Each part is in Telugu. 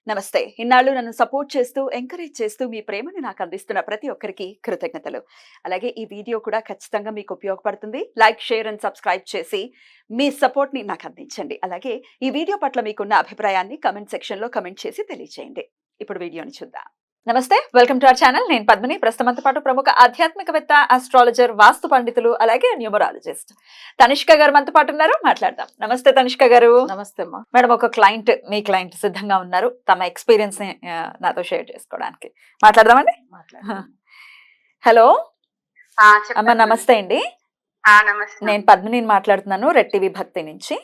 నమస్తే. ఇన్నాళ్ళు నన్ను సపోర్ట్ చేస్తూ, ఎంకరేజ్ చేస్తూ మీ ప్రేమని నాకు అందిస్తున్న ప్రతి ఒక్కరికి కృతజ్ఞతలు. అలాగే ఈ వీడియో కూడా ఖచ్చితంగా మీకు ఉపయోగపడుతుంది. లైక్, షేర్ అండ్ సబ్స్క్రైబ్ చేసి మీ సపోర్ట్‌ని నాకు అందించండి. అలాగే ఈ వీడియో పట్ల మీకున్న అభిప్రాయాన్ని కామెంట్ సెక్షన్‌లో కామెంట్ చేసి తెలియజేయండి. ఇప్పుడు వీడియోని చూద్దాం. నమస్తే, వెల్కమ్ టు అవర్ ఛానల్. నేను పద్మిని. ప్రస్తుతంతో పాటు ప్రముఖ ఆధ్యాత్మికవేత్త, ఆస్ట్రాలజర్, వాస్తు పండితులు, అలాగే న్యూమరాలజిస్ట్ తనిష్క గారు మనతో పాటు ఉన్నారు. మాట్లాడదాం. నమస్తే తనిష్క గారు. నమస్తే అమ్మా. మేడం, ఒక మీ క్లయింట్ సిద్ధంగా ఉన్నారు తమ ఎక్స్పీరియన్స్ ని నాతో షేర్ చేసుకోవడానికి. మాట్లాడదామండి. హలో అమ్మ, నమస్తే అండి. నేను పద్మిని మాట్లాడుతున్నాను, రెడ్ టీవీ భక్తి నుంచి.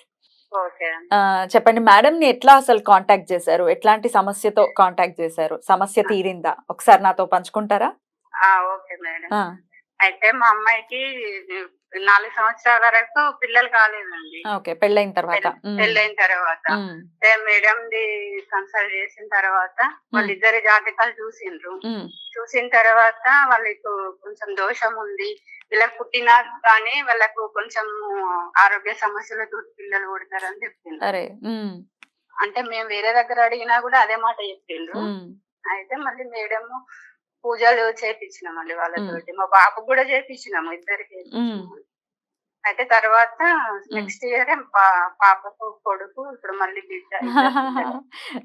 చెప్పండి మేడం, ని ఎట్లా అసలు కాంటాక్ట్ చేశారు? ఎట్లాంటి సమస్యతో కాంటాక్ట్ చేశారు? సమస్య తీరిందా? ఒకసారి నాతో పంచుకుంటారా? Okay madam. అయితే మా అమ్మాయికి 4 సంవత్సరాల వరకు పిల్లలు కాలేదండి. ఓకే, పెళ్ళైన తర్వాత మేడం ది కన్సల్ట్ చేసిన తర్వాత వాళ్ళిద్దరి జాతకాలు చూసిన తర్వాత వాళ్ళకు కొంచెం దోషం ఉంది, వీళ్ళకి పుట్టినా కానీ వాళ్ళకు కొంచెం ఆరోగ్య సమస్యలతో పిల్లలు పుడతారని చెప్పిండ్రు. అంటే మేము వేరే దగ్గర అడిగినా కూడా అదే మాట చెప్పిండ్రు. అయితే మళ్ళీ మేడం పూజలు చేపించినామండి వాళ్ళతోటి, మా బాబు కూడా చేపించినాము, ఇద్దరికి. అయితే తర్వాత నెక్స్ట్ ఇయర్ పాపకు కొడుకు, ఇప్పుడు మళ్ళీ బిడ్డ.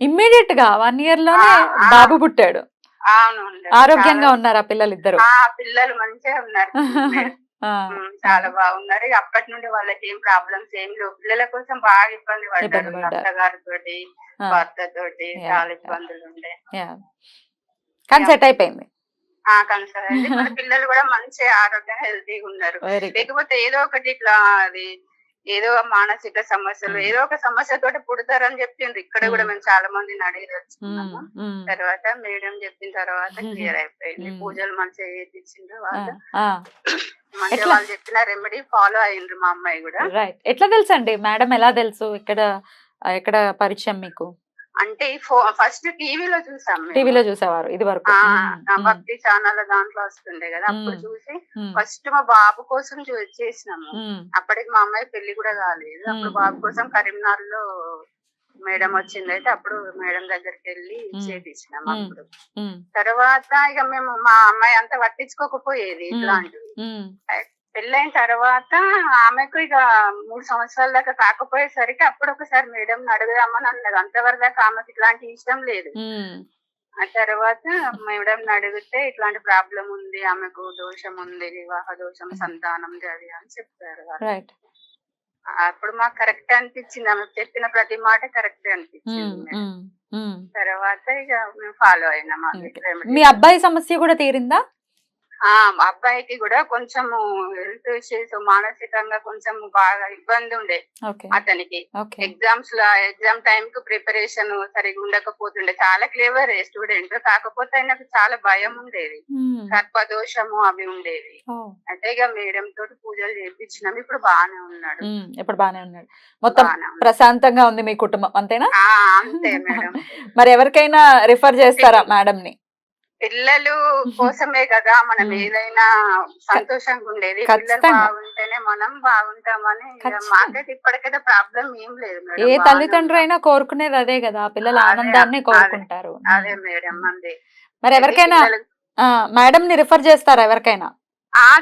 ఇమ్మీడియట్ గా 1 year లోనే బాబు పుట్టాడు. అవును, ఆరోగ్యంగా ఉన్నారు ఆ పిల్లలు ఇద్దరు. పిల్లలు మంచిగా ఉన్నారు, చాలా బాగున్నారు. అప్పటి నుండి వాళ్ళకి ఏం ప్రాబ్లమ్స్ ఏం లేవు. పిల్లల కోసం బాగా ఇబ్బంది పడ్డారు, అత్తగారితోటి, భర్తతోటి చాలా ఇబ్బందులు ఉండే. కానీ సెట్ అయిపోయింది. పిల్లలు కూడా మంచి ఆరోగ్యంగా హెల్తీగా ఉన్నారు. లేకపోతే ఏదో ఒకటి ఇట్లా అది ఏదో మానసిక సమస్యలు ఏదో ఒక సమస్యతో పుడతారని చెప్పిండ్రు. ఇక్కడ కూడా మేము చాలా మందిని అడిగి తెలుసుకున్నాము. తర్వాత మేడం చెప్పిన తర్వాత క్లియర్ అయిపోయింది. పూజలు మంచిగా చేయించిండ్రు వాళ్ళు, మంచిగా వాళ్ళు చెప్పిన రెమెడీ ఫాలో అయ్యిండ్రు. మా అమ్మాయి కూడా. ఎట్లా తెలుసు అండి మేడం? ఎలా తెలుసు? ఎక్కడ పరిచయం మీకు? అంటే ఫస్ట్ టీవీలో చూసాం. టీవీలో చూసేవారు ఇది వరకు? భక్తి ఛానల్ దాంట్లో వస్తుండే కదా, అప్పుడు చూసి ఫస్ట్ మా బాబు కోసం చేసినాము. అప్పటికి మా అమ్మాయి పెళ్లి కూడా కాలేదు. అప్పుడు బాబు కోసం కరీంనగర్ లో మేడం వచ్చింది. అయితే అప్పుడు మేడం దగ్గరికి వెళ్ళి చేపించినాము. అప్పుడు తర్వాత ఇక మేము మా అమ్మాయి అంతా పట్టించుకోకపోయేది ఇట్లాంటివి. పెళ్ళైన తర్వాత ఆమెకు ఇక 3 సంవత్సరాల దాకా కాకపోయేసరికి అప్పుడు ఒకసారి మేడం అడుగుదామని అన్నారు. అంతవరకు దాకా ఆమెకు ఇట్లాంటి ఇష్టం లేదు. ఆ తర్వాత మేడం అడిగితే ఇట్లాంటి ప్రాబ్లం ఉంది, ఆమెకు దోషం ఉంది, వివాహ దోషం, సంతానం అది అని చెప్పారు. అప్పుడు మాకు కరెక్ట్ అనిపించింది, ఆమె చెప్పిన ప్రతి మాట కరెక్ట్ అనిపించింది. తర్వాత ఇక మేము ఫాలో అయినాం. మీ అబ్బాయి సమస్య కూడా తీరిందా? అబ్బాయికి కూడా కొంచెం హెల్త్ ఇష్యూస్, మానసికంగా కొంచెం బాగా ఇబ్బంది ఉండే అతనికి. ఎగ్జామ్ టైం కు ప్రిపరేషన్ సరిగా ఉండకపోతుండే. చాలా క్లేవర్ స్టూడెంట్, కాకపోతే ఆయనకు చాలా భయం ఉండేది, సర్పదోషము అవి ఉండేవి. అయితే ఇక మేడం తోటి పూజలు చేయించినాం. ఇప్పుడు బాగానే ఉన్నాడు. మొత్తం ప్రశాంతంగా ఉంది మీ కుటుంబం, అంతేనా? అంతే మేడం. మరి ఎవరికైనా రిఫర్ చేస్తారా మేడం ని? పిల్లలు కోసమే కదా మనం ఏదైనా సంతోషంగా ఉండేది. పిల్లలు బాగుంటేనే మనం బాగుంటామని. మాకైతే ఇప్పటికైతే ప్రాబ్లం ఏం లేదు మేడం. ఏ తల్లిదండ్రులు అయినా కోరుకునేది అదే కదా, పిల్లల ఆనందాన్ని కోరుకుంటారు. అదే మేడం. అందే. మరి ఎవరికైనా మేడం ని రిఫర్ చేస్తారా ఎవరికైనా?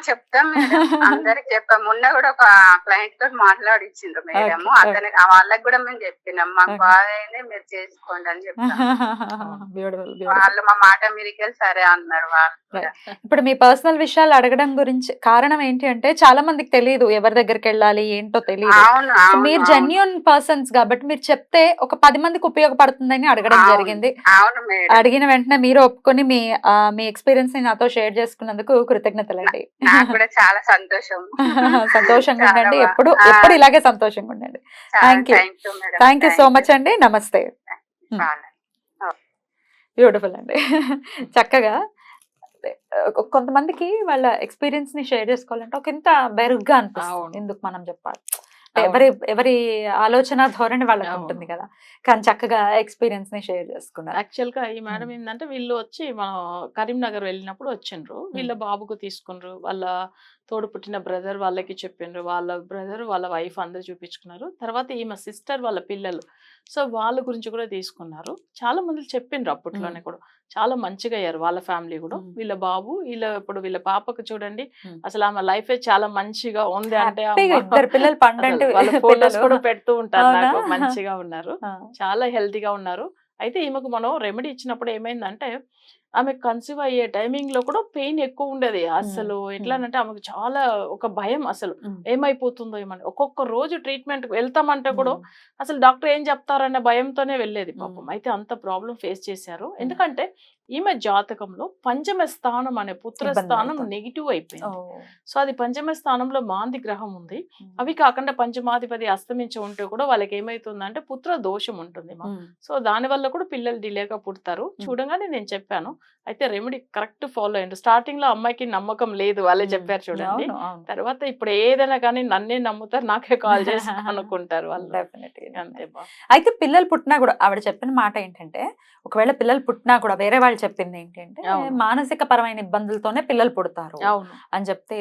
చెప్తాం మేడం, అందరికి చెప్పాం. మొన్న కూడా ఒక క్లయింట్ తోటి మాట్లాడిచ్చిండ్రు మేడం. అతనికి వాళ్ళకి కూడా మేము చెప్పినాం, మాకు బాగా మీరు చేసుకోండి అని చెప్పాం. వాళ్ళు మా మాట మీదకెళ్ళి సరే అన్నారు వాళ్ళు. ఇప్పుడు మీ పర్సనల్ విషయాలు అడగడం గురించి కారణం ఏంటి అంటే, చాలా మందికి తెలియదు ఎవరి దగ్గరికి వెళ్ళాలి ఏంటో తెలియదు. మీరు జెన్యూన్ పర్సన్స్ కాబట్టి మీరు చెప్తే ఒక 10 మందికి ఉపయోగపడుతుందని అడగడం జరిగింది. అడిగిన వెంటనే మీరు ఒప్పుకొని మీ ఎక్స్పీరియన్స్ ని నాతో షేర్ చేసుకున్నందుకు కృతజ్ఞతలండి. నాకు కూడా చాలా సంతోషం. సంతోషంగా ఉండండి, ఎప్పుడు ఇలాగే సంతోషంగా ఉండండి. థ్యాంక్ యూ సో మచ్ అండి. నమస్తే. బ్యూటిఫుల్ అండి. చక్కగా కొంతమందికి వాళ్ళ ఎక్స్పీరియన్స్ ని షేర్ చేసుకోవాలంటే ఒక ఇంత బెరుగ్గా అనిపిస్తుంది. ఎందుకు మనం చెప్పాలి, ఎవరి ఆలోచన ధోరణి వాళ్ళకి ఉంటుంది కదా, కానీ చక్కగా ఎక్స్పీరియన్స్ ని షేర్ చేసుకున్నారు. యాక్చువల్ గా ఈ మేడం ఏంటంటే, వీళ్ళు వచ్చి మనం కరీంనగర్ వెళ్ళినప్పుడు వచ్చిండ్రు. వీళ్ళ బాబుకు తీసుకున్నారు. వాళ్ళ తోడు పుట్టిన బ్రదర్ వాళ్ళకి చెప్పిండ్రు, వాళ్ళ బ్రదర్ వాళ్ళ వైఫ్ అందరు చూపించుకున్నారు. తర్వాత ఈమె సిస్టర్ వాళ్ళ పిల్లలు, సో వాళ్ళ గురించి కూడా తీసుకున్నారు. చాలా మంది చెప్పిండ్రు అప్పట్లోనే కూడా, చాలా మంచిగా అయ్యారు వాళ్ళ ఫ్యామిలీ కూడా. వీళ్ళ బాబు ఇప్పుడు వీళ్ళ పాపకు చూడండి, అసలు ఆమె లైఫ్ చాలా మంచిగా ఉంది అంటే పిల్లలు పండంటే వాళ్ళ ఫోటోస్ కూడా పెడుతూ ఉంటారు నాకు, మంచిగా ఉన్నారు, చాలా హెల్తీగా ఉన్నారు. అయితే ఈమెకు మనం రెమెడీ ఇచ్చినప్పుడు ఏమైందంటే, ఆమె కన్సీవ్ అయ్యే టైమింగ్ లో కూడా పెయిన్ ఎక్కువ ఉండేది. అసలు ఎట్లా అంటే ఆమెకు చాలా ఒక భయం, అసలు ఏమైపోతుందో ఏమని. ఒక్కొక్క రోజు ట్రీట్మెంట్ వెళ్తామంటే కూడా అసలు డాక్టర్ ఏం చెప్తారన్న భయంతోనే వెళ్ళేది పాపం. అయితే అంత ప్రాబ్లం ఫేస్ చేశారు. ఎందుకంటే ఈమె జాతకంలో పంచమ స్థానం అనే పుత్ర స్థానం నెగిటివ్ అయిపోయింది. సో అది పంచమ స్థానంలో మాంది గ్రహం ఉంది. అవి కాకుండా పంచమాధిపతి అస్తమించి ఉంటే కూడా వాళ్ళకి ఏమైతుందంటే పుత్ర దోషం ఉంటుంది. సో దాని వల్ల కూడా పిల్లలు డిలేగా పుడతారు. చూడగానే నేను చెప్పాను, అయితే రెమెడీ కరెక్ట్ ఫాలో అయ్యండి. స్టార్టింగ్ లో అమ్మాయికి నమ్మకం లేదు, వాళ్ళే చెప్పారు చూడండి. తర్వాత ఇప్పుడు ఏదైనా కానీ నన్నే నమ్ముతారు, నాకే కాల్ చేసి అనుకుంటారు వాళ్ళు. అంతే. అయితే పిల్లలు పుట్టినా కూడా ఆవిడ చెప్పిన మాట ఏంటంటే, ఒకవేళ పిల్లలు పుట్టినా కూడా వేరే వాళ్ళు చెప్పింది ఏంటంటే, మానసిక పరమైన ఇబ్బందులతోనే పిల్లలు పుడతారు అని చెప్తే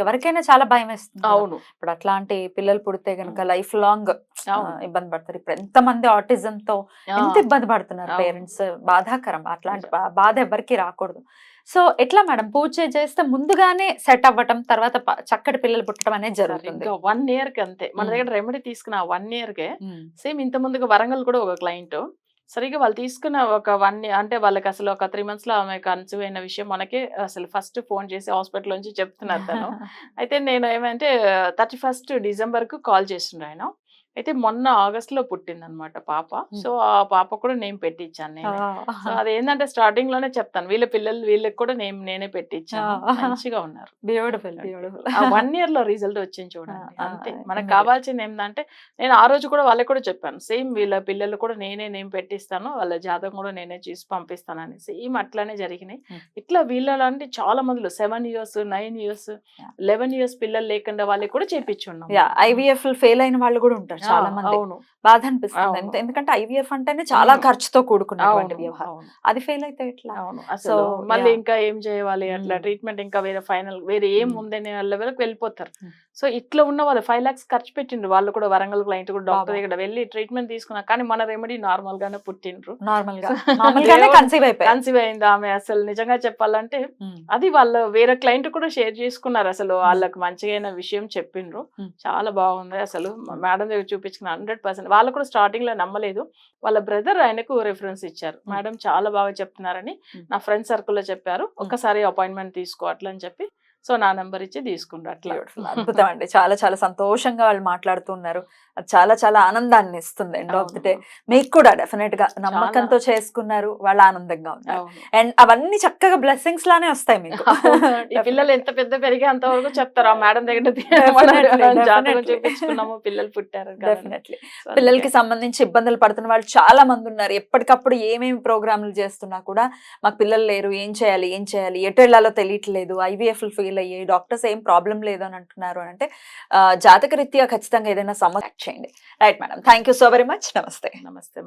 ఎవరికైనా చాలా భయం వేస్తుంది. అవును, ఇప్పుడు అట్లాంటి పిల్లలు పుడితే గనుక లైఫ్ లాంగ్ ఇబ్బంది పడతారు. ఇప్పుడు ఎంతమంది ఆటిజం తో ఎంత ఇబ్బంది పడుతున్నారు పేరెంట్స్, బాధాకరం. అట్లాంటి బాధ ఎవరికి రాకూడదు. సో ఎట్లా మేడం, పూజ చేస్తే ముందుగానే సెట్ అవ్వటం, తర్వాత చక్కటి పిల్లలు పుట్టడం అనేది జరుగుతుంది. 1 year కి అంతే. మన దగ్గర రెమెడీ తీసుకున్న 1 year కే సేమ్ ఇంత ముందుగా వరంగల్ కూడా ఒక క్లయింట్ సరిగ్గా వాళ్ళు తీసుకున్న ఒక 1 year అంటే వాళ్ళకి అసలు ఒక 3 months లో ఆమె కన్సీవ్ అయిన విషయం మనకి అసలు ఫస్ట్ ఫోన్ చేసి హాస్పిటల్ నుంచి చెప్తున్నారు తను. అయితే నేను ఏమంటే 31st December కు కాల్ చేసిండ్రు ఆయన. అయితే మొన్న ఆగస్ట్ లో పుట్టింది అనమాట పాప. సో ఆ పాప కూడా నేమ్ పెట్టించాను నేను. సో అదేంటంటే స్టార్టింగ్ లోనే చెప్తాను, వీళ్ళ పిల్లలు వీళ్ళకి కూడా నేనే పెట్టించాను. మంచిగా ఉన్నారు. Beautiful beautiful. 1 year లో రిజల్ట్ వచ్చింది చూడండి. అంతే. మనకు కావాల్సింది ఏంటంటే, నేను ఆ రోజు కూడా వాళ్ళకి కూడా చెప్పాను, సేమ్ వీళ్ళ పిల్లలు కూడా నేనే నేమ్ పెట్టిస్తాను, వాళ్ళ జాతకం కూడా నేనే చూసి పంపిస్తానని. సేమ్ అట్లానే జరిగినాయి. ఇట్లా వీళ్ళలాంటి చాలా మందిలో 7 years 9 years 11 years పిల్లలు లేకుండా వాళ్ళకి కూడా చేపించున్నాం. IVF ఫెయిల్ అయిన వాళ్ళు కూడా ఉంటారు చాలా మంది. బాధ అనిపిస్తుంది. ఎందుకంటే IVF అంటేనే చాలా ఖర్చుతో కూడుకున్నటువంటి వ్యవహారం. అది ఫెయిల్ అయితే ఎట్లా? అసలు మళ్ళీ ఇంకా ఏం చేయాలి, అట్లా ట్రీట్మెంట్ ఇంకా వేరే ఏం ఉందనే లెవెల్కి వెళ్ళిపోతారు. సో ఇట్లా ఉన్న వాళ్ళు 5 lakhs ఖర్చు పెట్టిండ్రు. వాళ్ళు కూడా వరంగల్ క్లయింట్ కూడా డాక్టర్ దగ్గర వెళ్ళి ట్రీట్మెంట్ తీసుకున్నారు. కానీ మన రెమెడీ నార్మల్ గానే పుట్టిండ్రు, కన్సీవ్ అయింది ఆమె. అసలు నిజంగా చెప్పాలంటే అది వాళ్ళ వేరే క్లయింట్ కూడా షేర్ చేసుకున్నారు. అసలు వాళ్ళకి మంచిగా విషయం చెప్పిండ్రు, చాలా బాగుంది. అసలు మేడం దగ్గర చూపించుకున్న 100%. వాళ్ళు కూడా స్టార్టింగ్ లో నమ్మలేదు. వాళ్ళ బ్రదర్ ఆయనకు రెఫరెన్స్ ఇచ్చారు, మేడం చాలా బాగా చెప్తున్నారని నా ఫ్రెండ్ సర్కిల్ లో చెప్పారు, ఒక్కసారి అపాయింట్మెంట్ తీసుకో అట్లా అని చెప్పి. సో నా నెంబర్ ఇచ్చి తీసుకుంటారు. అట్లా అద్భుతం అండి. చాలా చాలా సంతోషంగా వాళ్ళు మాట్లాడుతున్నారు. అది చాలా చాలా ఆనందాన్ని ఇస్తుంది. ఎండ్ ఆఫ్ ది డే మీకు కూడా డెఫినెట్ గా నమ్మకంతో చేసుకున్నారు, వాళ్ళు ఆనందంగా ఉన్నారు. అండ్ అవన్నీ చక్కగా బ్లెస్సింగ్స్ లానే వస్తాయి మీకు. ఈ పిల్లలు ఎంత పెద్ద పెరిగే అంతవరకు చెప్తారు, ఆ మేడం దగ్గర చూపించుకున్నాము, పిల్లలు పుట్టారు. డెఫినెట్లీ. పిల్లలకి సంబంధించి ఇబ్బందులు పడుతున్న వాళ్ళు చాలా మంది ఉన్నారు. ఎప్పటికప్పుడు ఏమేమి ప్రోగ్రాంలు చేస్తున్నా కూడా మాకు పిల్లలు లేరు, ఏం చేయాలి ఎటు వెళ్ళాలో తెలియట్లేదు, IVF ఫెయిల్ అయ్యాయి, డాక్టర్స్ ఏం ప్రాబ్లం లేదు అని అంటున్నారు అని అంటే జాతక రీత్యా ఖచ్చితంగా ఏదైనా సమస్య చేయండి. Right madam, thank you so very much. నమస్తే. నమస్తే.